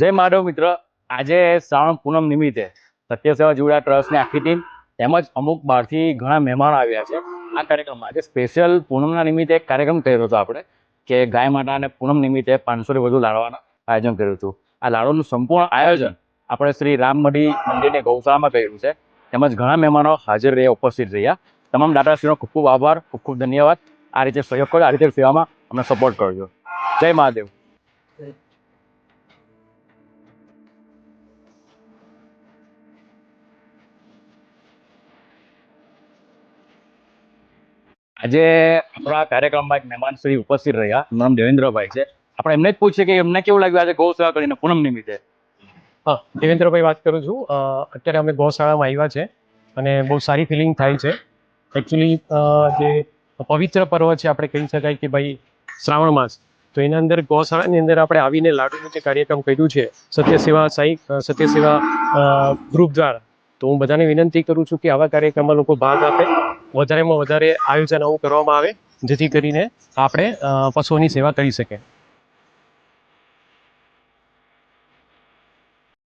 જય માધવ મિત્ર, આજે શ્રાવણ પૂનમ નિમિત્તે સત્ય સેવા જોડા ટ્રસ્ટની આખી ટીમ તેમજ અમુક બહારથી ઘણા મહેમાનો આવ્યા છે આ કાર્યક્રમમાં. આજે સ્પેશિયલ પૂનમના નિમિત્તે એક કાર્યક્રમ કર્યો હતો આપણે કે ગાય માતાને પૂનમ નિમિત્તે 500થી વધુ લાડવાનું આયોજન કર્યું હતું. આ લાડુનું સંપૂર્ણ આયોજન આપણે શ્રી રામમઢી મંદિરની ગૌશાળામાં કર્યું છે. તેમજ ઘણા મહેમાનો હાજર રહ્યા, ઉપસ્થિત રહ્યા. તમામ દાતાશ્રીનો ખૂબ ખૂબ આભાર, ખૂબ ખૂબ ધન્યવાદ. આ રીતે સહયોગ કરજો, આ રીતે સેવામાં અમને સપોર્ટ કરજો. જય મહાદેવ. આજે આપણા કાર્યક્રમમાં એક મહેમાન શ્રી ઉપસ્થિત રહ્યા. એમનું નામ દેવેન્દ્રભાઈ છે. આપણે એમને જ પૂછીએ કે એમને કેવું લાગ્યું આજે ગૌ સેવા કરીને પૂનમ નિમિત્તે. હા, દેવેન્દ્રભાઈ વાત કરું છું. અત્યારે અમે ગૌશાળામાં આવ્યા છે અને બહુ સારી ફિલિંગ થાય છે. એકચ્યુઅલી જે પવિત્ર પર્વ છે, આપણે કહી શકાય કે ભાઈ શ્રાવણ માસ, તો એના અંદર ગૌશાળાની અંદર આપણે આવીને લાડુનું જે કાર્યક્રમ કર્યું છે સત્ય સેવા ગ્રુપ દ્વારા, તો હું બધાને વિનંતી કરું છું કે આવા કાર્યક્રમમાં લોકો ભાગ આપે, વધારેમાં વધારે આયોજન આવું કરવામાં આવે જેથી કરીને આપણે પશુઓની સેવા કરી શકીએ.